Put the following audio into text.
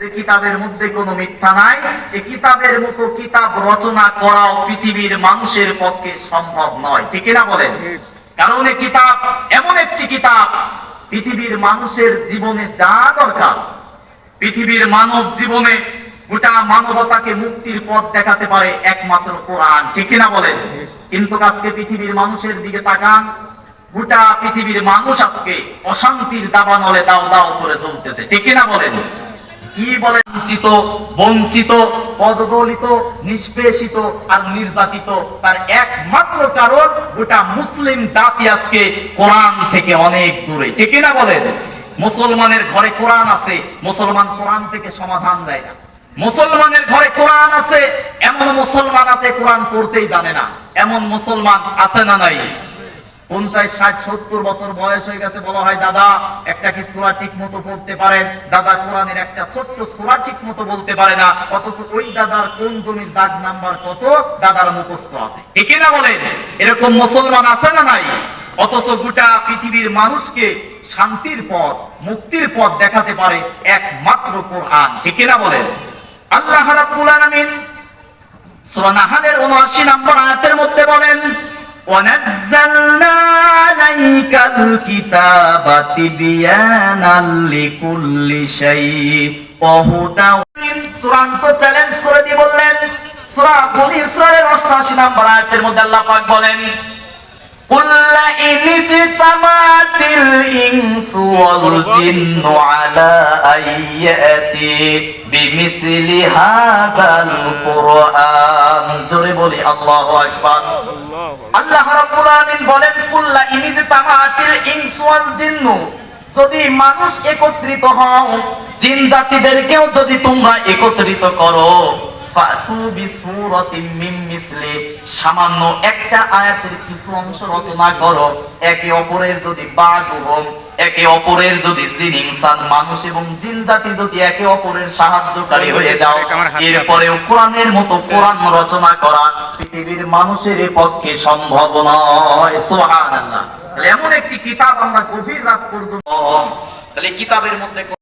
যে কিতাবের মধ্যে কোনো মিথ্যা নাই, এই কিতাবের মতো কিতাব রচনা করাও পৃথিবীর মানুষের পক্ষে সম্ভব নয়, ঠিক না বলেন? কারণ এই কিতাব এমন একটি কিতাব, পৃথিবীর মানুষের জীবনে যা দরকার, পৃথিবীর মানব জীবনে গোটা মানবতাকে মুক্তির পথ দেখাতে পারে একমাত্র কোরআন, ঠিক না বলেন? কিন্তু আজকে পৃথিবীর মানুষের দিকে তাকান, গোটা পৃথিবীর মানুষ আজকে অশান্তির দাবানলে দাও দাও করে চলতেছে, ঠিক না বলেন? কি বলে? বঞ্চিত, পদদলিত, নিষ্পেষিত আর নির্যাতিত। তার একমাত্র কারণ গোটা মুসলিম জাতি আজকে কোরআন থেকে অনেক দূরে, ঠিক না বলেন? মুসলমানের ঘরে কোরআন আছে, মুসলমান কোরআন থেকে সমাধান দেয় না। মুসলমানের ঘরে কোরআন আছে, এমন মুসলমান আছে কোরআন পড়তেই জানে না, এমন মুসলমান আছে না নাই? 50, 60, 70 বছর বয়স হয়ে গেছে, বলা হয় দাদা একটা কি সূরা ঠিক মতো পড়তে পারেন? দাদা কোরআনের একটা ছোট্ট সূরা ঠিক মতো বলতে পারে না, অথচ ওই দাদার কোন জমির দাগ নাম্বার কত দাদার মুখস্থ আছে, ঠিক না বলেন? এরকম মুসলমান আছে না নাই? অথচ গোটা পৃথিবীর মানুষকে শান্তির পথ, মুক্তির পথ দেখাতে পারে একমাত্র কোরআন, ঠিক না বলেন? আল্লাহ রাব্বুল আলামিন সূরা নাহলের 79 নম্বর আয়াতের মধ্যে বলেন, وَنَزَّلْنَا عَلَيْكَ الْكِتَابَ تِبْيَانًا لِكُلِّ شَيْءٍ وَهُدًى। চূড়ান্ত চ্যালেঞ্জ করে দিয়ে বললেন, সূরা বনী ইসরাঈলের 88 নম্বর আয়াতের মধ্যে আল্লাহ পাক বলেন, قُلْ لَئِنِ اجْتَمَعَتِ الْإِنسُ وَالْجِنُّ عَلَىٰ أَن يَأْتُوا بِمِثْلِ هَٰذَا الْقُرْآنِ। জোরে বলি আল্লাহু আকবার। আল্লাহ রাব্বুল আলামিন বলেন, কুল লাইন ইজতামাআতিল ইনসু ওয়াল জিন্নু, যদি মানুষ একত্রিত হও, জিন জাতিদেরকেও যদি তোমরা একত্রিত করো, ফাতু বিসূরাতিন মিন মিসলি, সামান্য একটা আয়াতের কিছু অংশ রচনা করো, একে অপরের যদি বাদুহম, একে অপরের যদি জিন ইনসান মানুষ এবং জিন জাতি যদি একে অপরের সাহায্যকারী হয়ে যাও, এরপরেও কোরআনের মতো কোরআন রচনা করা পৃথিবীর মানুষের পক্ষে সম্ভব নয়। সুবহানাল্লাহ। এমন একটি কিতাব আমরা গভীর রাত পর্যন্ত, তাহলে কিতাবের মধ্যে